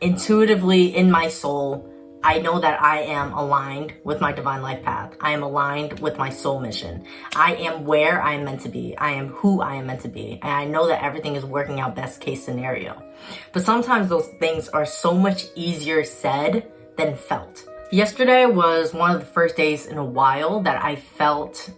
Intuitively in my soul, I know that I am aligned with my divine life path. I am aligned with my soul mission. I am where I am meant to be. I am who I am meant to be. And I know that everything is working out best case scenario. But sometimes those things are so much easier said than felt. Yesterday was one of the first days in a while that I felt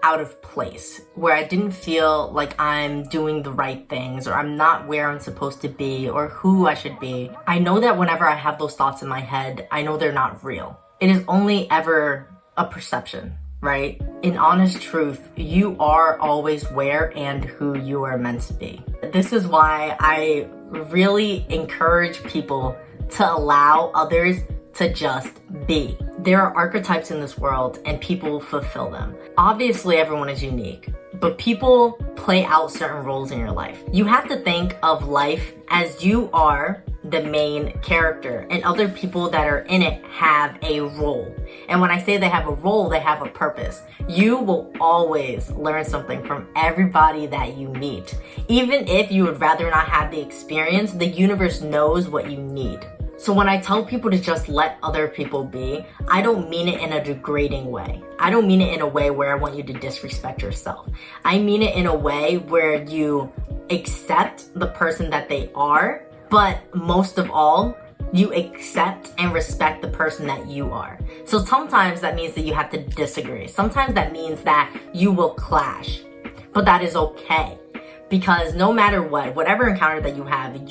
out of place, where I didn't feel like I'm doing the right things, or I'm not where I'm supposed to be, or who I should be. I know that whenever I have those thoughts in my head, I know they're not real. It is only ever a perception, right? In honest truth, you are always where and who you are meant to be. This is why I really encourage people to allow others to just be. There are archetypes in this world and people fulfill them. Obviously, everyone is unique, but people play out certain roles in your life. You have to think of life as you are the main character, and other people that are in it have a role. And when I say they have a role, they have a purpose. You will always learn something from everybody that you meet. Even if you would rather not have the experience, the universe knows what you need. So when I tell people to just let other people be, I don't mean it in a degrading way. I don't mean it in a way where I want you to disrespect yourself. I mean it in a way where you accept the person that they are, but most of all, you accept and respect the person that you are. So sometimes that means that you have to disagree. Sometimes that means that you will clash, but that is okay. Because no matter what, whatever encounter that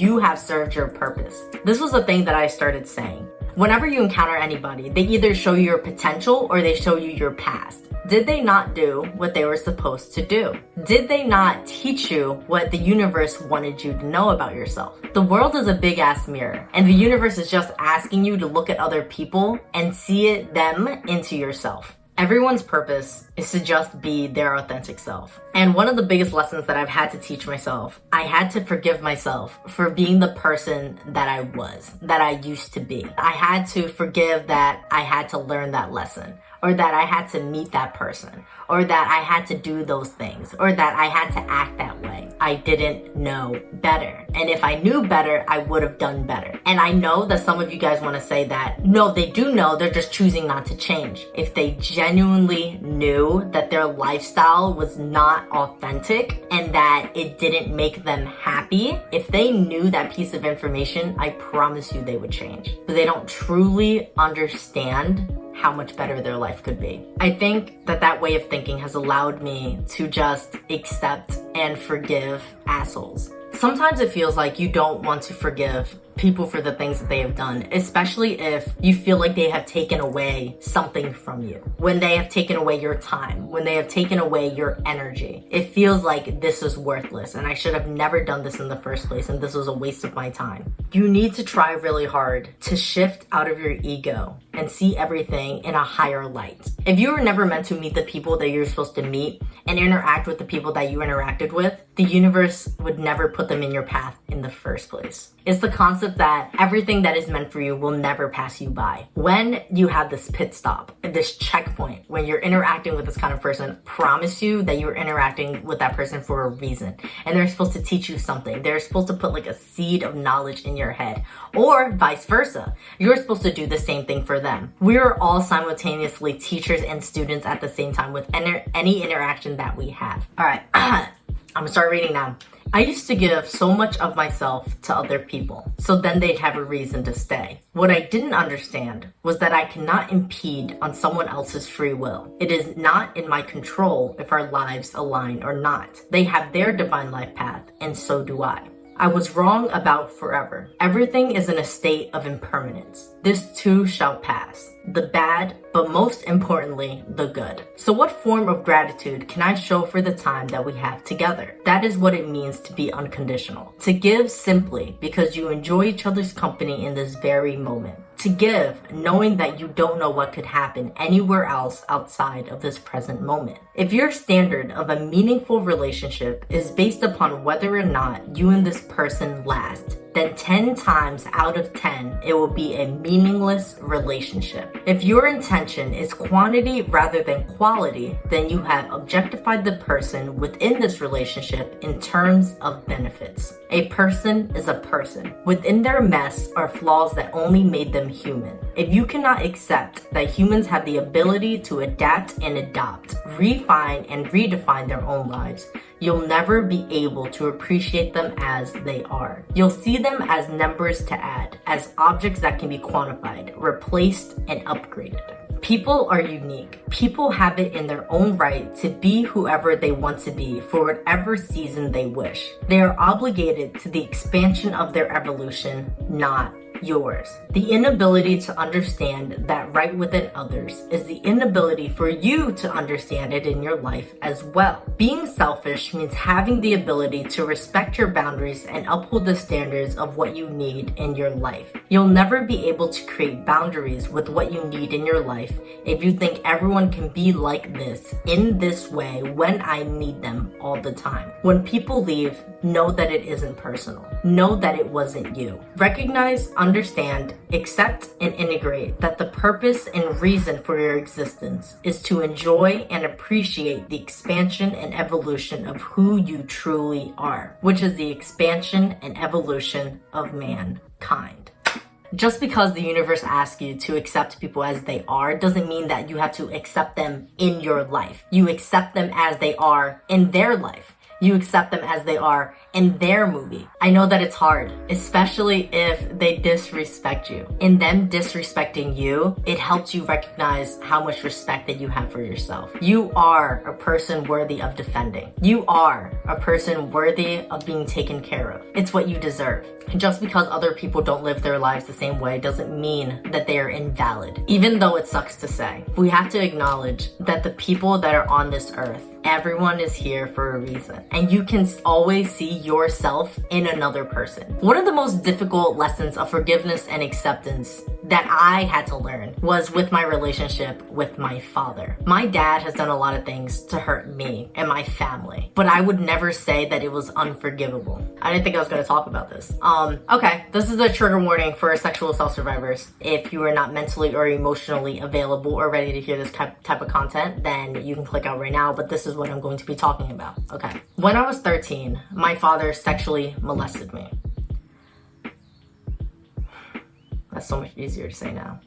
you have served your purpose. This was the thing that I started saying. Whenever you encounter anybody, they either show you your potential or they show you your past. Did they not do what they were supposed to do? Did they not teach you what the universe wanted you to know about yourself? The world is a big ass mirror, and the universe is just asking you to look at other people and see them into yourself. Everyone's purpose is to just be their authentic self. And one of the biggest lessons that I've had to teach myself, I had to forgive myself for being the person that I was, that I used to be. I had to forgive that I had to learn that lesson, or that I had to meet that person, or that I had to do those things, or that I had to act that way. I didn't know better. And if I knew better, I would have done better. And I know that some of you guys want to say that, no, they do know, they're just choosing not to change. If they genuinely knew that their lifestyle was not authentic and that it didn't make them happy, if they knew that piece of information, I promise you they would change. But they don't truly understand how much better their life could be. I think that way of thinking has allowed me to just accept and forgive assholes. Sometimes it feels like you don't want to forgive people for the things that they have done, especially if you feel like they have taken away something from you. When they have taken away your time, when they have taken away your energy, it feels like this is worthless and I should have never done this in the first place and this was a waste of my time. You need to try really hard to shift out of your ego and see everything in a higher light. If you were never meant to meet the people that you're supposed to meet and interact with the people that you interacted with, the universe would never put them in your path in the first place. It's the concept that everything that is meant for you will never pass you by. When you have this pit stop, this checkpoint, when you're interacting with this kind of person, promise you that you're interacting with that person for a reason. And they're supposed to teach you something. They're supposed to put like a seed of knowledge in your head, or vice versa. You're supposed to do the same thing for them. We're all simultaneously teachers and students at the same time with any interaction that we have. All right, I'm gonna start reading now. I used to give so much of myself to other people, so then they'd have a reason to stay. What I didn't understand was that I cannot impede on someone else's free will. It is not in my control if our lives align or not. They have their divine life path, and so do I. I was wrong about forever. Everything is in a state of impermanence. This too shall pass. The bad, but most importantly, the good. So what form of gratitude can I show for the time that we have together? That is what it means to be unconditional. To give simply because you enjoy each other's company in this very moment. To give knowing that you don't know what could happen anywhere else outside of this present moment. If your standard of a meaningful relationship is based upon whether or not you and this person last, then 10 times out of 10, it will be a meaningless relationship. If your intention is quantity rather than quality, then you have objectified the person within this relationship in terms of benefits. A person is a person. Within their mess are flaws that only made them human. If you cannot accept that humans have the ability to adapt and adopt, refine and redefine their own lives, you'll never be able to appreciate them as they are. You'll see them as numbers to add, as objects that can be quantified, replaced, and upgraded. People are unique. People have it in their own right to be whoever they want to be for whatever season they wish. They are obligated to the expansion of their evolution, not yours. The inability to understand that right within others is the inability for you to understand it in your life as well. Being selfish means having the ability to respect your boundaries and uphold the standards of what you need in your life. You'll never be able to create boundaries with what you need in your life if you think everyone can be like this, in this way, when I need them all the time. When people leave, know that it isn't personal. Know that it wasn't you. Recognize, understand, accept, and integrate that the purpose and reason for your existence is to enjoy and appreciate the expansion and evolution of who you truly are, which is the expansion and evolution of mankind. Just because the universe asks you to accept people as they are doesn't mean that you have to accept them in your life. You accept them as they are in their life. You accept them as they are in their movie. I know that it's hard, especially if they disrespect you. In them disrespecting you, it helps you recognize how much respect that you have for yourself. You are a person worthy of defending. You are a person worthy of being taken care of. It's what you deserve. Just because other people don't live their lives the same way doesn't mean that they are invalid. Even though it sucks to say, we have to acknowledge that the people that are on this earth, everyone is here for a reason, and you can always see yourself in another person. One of the most difficult lessons of forgiveness and acceptance that I had to learn was with my relationship with my father. My dad has done a lot of things to hurt me and my family, but I would never say that it was unforgivable. I didn't think I was going to talk about this. Okay, this is a trigger warning for sexual assault survivors. If you are not mentally or emotionally available or ready to hear this type of content, then you can click out right now, but this is what I'm going to be talking about. Okay. When I was 13, my father sexually molested me. That's so much easier to say now.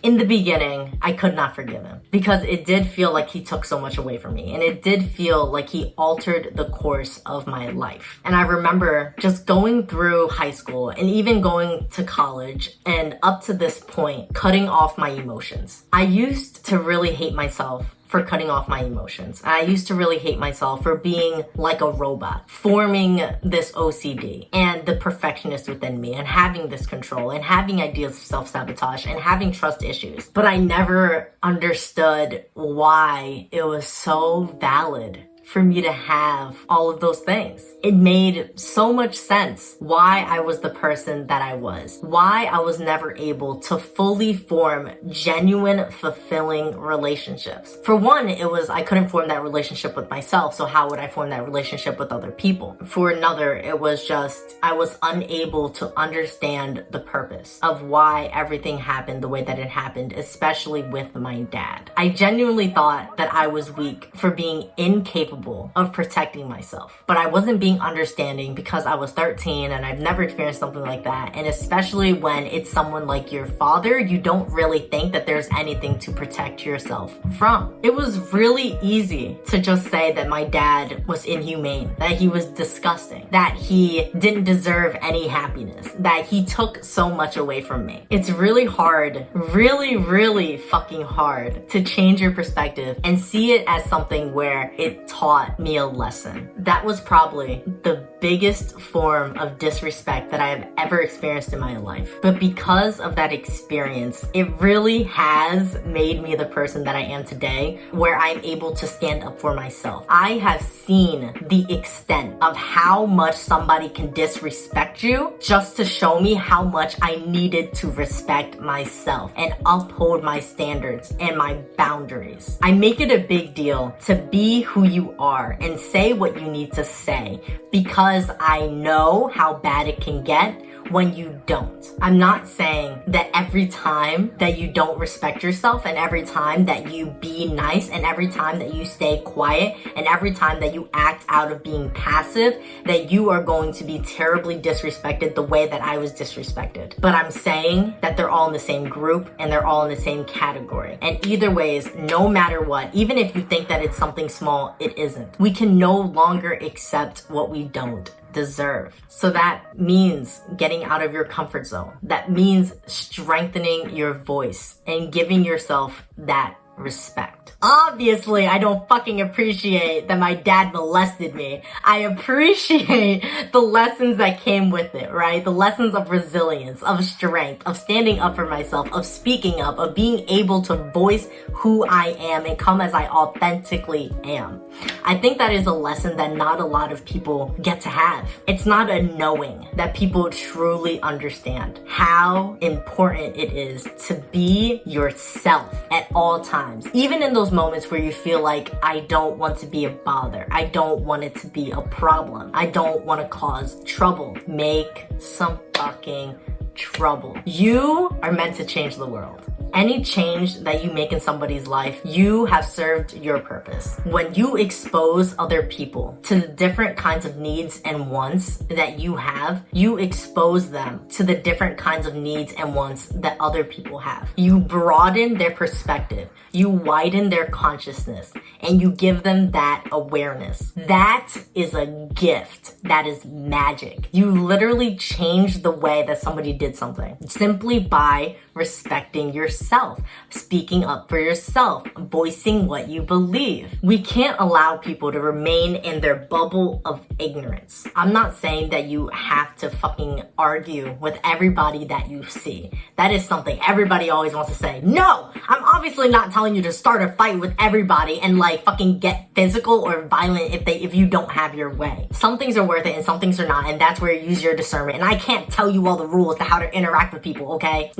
In the beginning, I could not forgive him because it did feel like he took so much away from me, and it did feel like he altered the course of my life. And I remember just going through high school and even going to college and up to this point, cutting off my emotions. I used to really hate myself for cutting off my emotions. I used to really hate myself for being like a robot, forming this OCD and the perfectionist within me and having this control and having ideas of self-sabotage and having trust issues. But I never understood why it was so valid for me to have all of those things. It made so much sense why I was the person that I was, why I was never able to fully form genuine, fulfilling relationships. For one, it was I couldn't form that relationship with myself, so how would I form that relationship with other people? For another, it was just I was unable to understand the purpose of why everything happened the way that it happened, especially with my dad. I genuinely thought that I was weak for being incapable of protecting myself. But I wasn't being understanding because I was 13 and I've never experienced something like that. And especially when it's someone like your father, you don't really think that there's anything to protect yourself from. It was really easy to just say that my dad was inhumane, that he was disgusting, that he didn't deserve any happiness, that he took so much away from me. It's really hard, really fucking hard to change your perspective and see it as something where it taught me a lesson. That was probably the biggest form of disrespect that I have ever experienced in my life. But because of that experience, it really has made me the person that I am today, where I'm able to stand up for myself. I have seen the extent of how much somebody can disrespect you just to show me how much I needed to respect myself and uphold my standards and my boundaries. I make it a big deal to be who you are and say what you need to say because I know how bad it can get when you don't. I'm not saying that every time that you don't respect yourself, and every time that you be nice, and every time that you stay quiet, and every time that you act out of being passive, that you are going to be terribly disrespected the way that I was disrespected. But I'm saying that they're all in the same group and they're all in the same category. And either ways, no matter what, even if you think that it's something small, it isn't. We can no longer accept what we don't deserve. So that means getting out of your comfort zone. That means strengthening your voice and giving yourself that respect. Obviously, I don't fucking appreciate that my dad molested me. I appreciate the lessons that came with it, right? The lessons of resilience, of strength, of standing up for myself, of speaking up, of being able to voice who I am and come as I authentically am. I think that is a lesson that not a lot of people get to have. It's not a knowing that people truly understand how important it is to be yourself at all times. Even in those moments where you feel like, I don't want to be a bother. I don't want it to be a problem. I don't want to cause trouble. Make some fucking trouble. You are meant to change the world. Any change that you make in somebody's life, you have served your purpose. When you expose other people to the different kinds of needs and wants that you have, you expose them to the different kinds of needs and wants that other people have. You broaden their perspective, you widen their consciousness, and you give them that awareness. That is a gift. That is magic. You literally change the way that somebody did something simply by respecting yourself, speaking up for yourself, voicing what you believe. We can't allow people to remain in their bubble of ignorance. I'm not saying that you have to fucking argue with everybody that you see. That is something everybody always wants to say. No, I'm obviously not telling you to start a fight with everybody and like fucking get physical or violent if you don't have your way. Some things are worth it and some things are not, and that's where you use your discernment. And I can't tell you all the rules to how to interact with people, okay?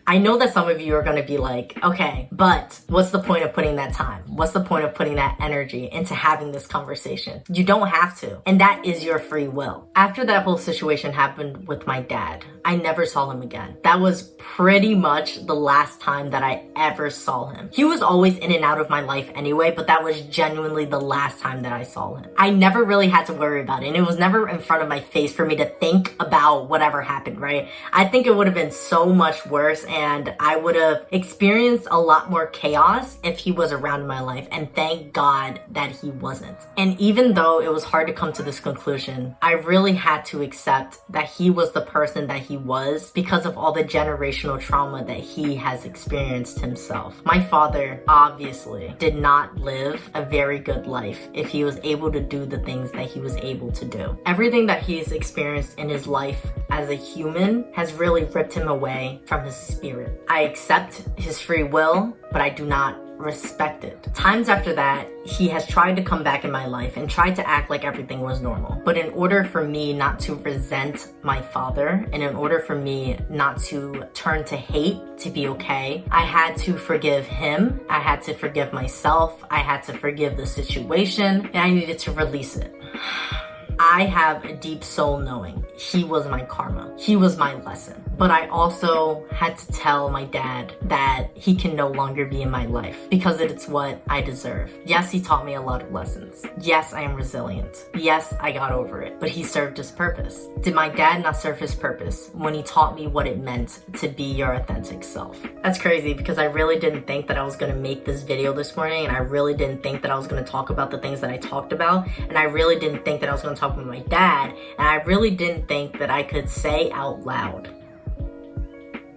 I know that some of you are going to be like, okay, but what's the point of putting that time? What's the point of putting that energy into having this conversation? You don't have to. And that is your free will. After that whole situation happened with my dad, I never saw him again. That was pretty much the last time that I ever saw him. He was always in and out of my life anyway, but that was genuinely the last time that I saw him. I never really had to worry about it, and it was never in front of my face for me to think about whatever happened, right? I think it would have been so much worse, and I would have experienced a lot more chaos if he was around in my life, and thank God that he wasn't. And even though it was hard to come to this conclusion, I really had to accept that he was the person that he was because of all the generational trauma that he has experienced himself. My father obviously did not live a very good life if he was able to do the things that he was able to do. Everything that he's experienced in his life as a human has really ripped him away from his spirit. I accept his free will, but I do not respect it. Times after that, he has tried to come back in my life and tried to act like everything was normal. But in order for me not to resent my father, and in order for me not to turn to hate to be okay, I had to forgive him, I had to forgive myself, I had to forgive the situation, and I needed to release it. I have a deep soul knowing he was my karma. He was my lesson. But I also had to tell my dad that he can no longer be in my life because it's what I deserve. Yes, he taught me a lot of lessons. Yes, I am resilient. Yes, I got over it. But he served his purpose. Did my dad not serve his purpose when he taught me what it meant to be your authentic self? That's crazy because I really didn't think that I was going to make this video this morning, and I really didn't think that I was going to talk about the things that I talked about, and I really didn't think that I was going to talk with my dad, and I really didn't think that I could say out loud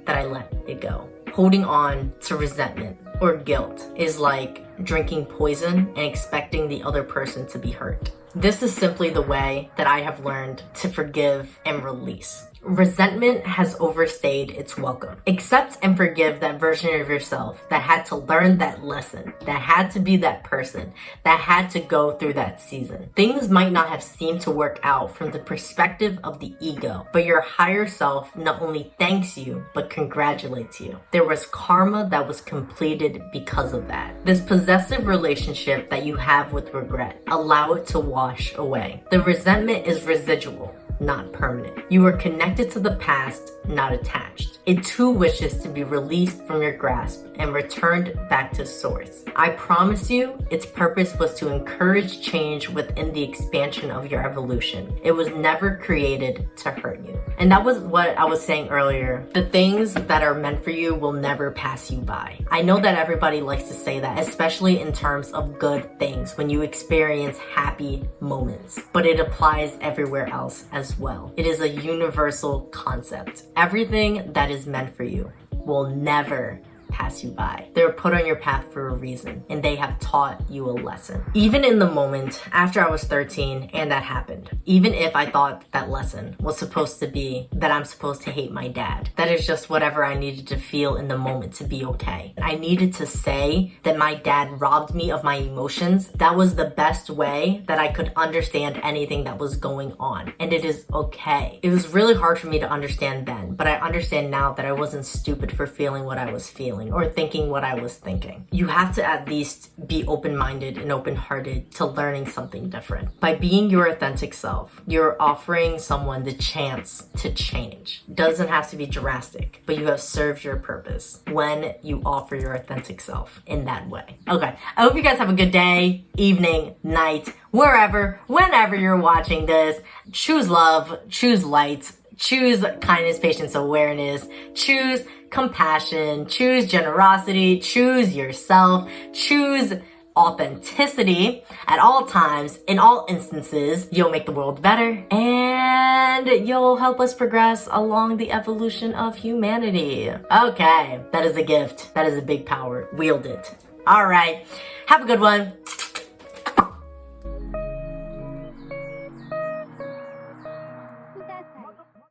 that I let it go. Holding on to resentment or guilt is like drinking poison and expecting the other person to be hurt. This is simply the way that I have learned to forgive and release. Resentment has overstayed its welcome. Accept and forgive that version of yourself that had to learn that lesson, that had to be that person, that had to go through that season. Things might not have seemed to work out from the perspective of the ego, but your higher self not only thanks you, but congratulates you. There was karma that was completed because of that. This possessive relationship that you have with regret, allow it to wash away. The resentment is residual. not permanent. You are connected to the past, not attached. It too wishes to be released from your grasp and returned back to source. I promise you, its purpose was to encourage change within the expansion of your evolution. It was never created to hurt you. And that was what I was saying earlier. The things that are meant for you will never pass you by. I know that everybody likes to say that, especially in terms of good things, when you experience happy moments. But it applies everywhere else as well. It is a universal concept. Everything that is meant for you will never pass you by. They're put on your path for a reason, and they have taught you a lesson. Even in the moment after I was 13 and that happened, even if I thought that lesson was supposed to be that I'm supposed to hate my dad, that is just whatever I needed to feel in the moment to be okay. I needed to say that my dad robbed me of my emotions. That was the best way that I could understand anything that was going on, and it is okay. It was really hard for me to understand then, but I understand now that I wasn't stupid for feeling what I was feeling or thinking what I was thinking. You have to at least be open-minded and open-hearted to learning something different. By being your authentic self, you're offering someone the chance to change. It doesn't have to be drastic, but you have served your purpose when you offer your authentic self in that way. Okay, I hope you guys have a good day, evening, night, wherever, whenever you're watching this. Choose love, choose light, choose kindness, patience, awareness, choose compassion, choose generosity, choose yourself, choose authenticity at all times. In all instances, you'll make the world better and you'll help us progress along the evolution of humanity. Okay, that is a gift. That is a big power. Wield it. All right, have a good one.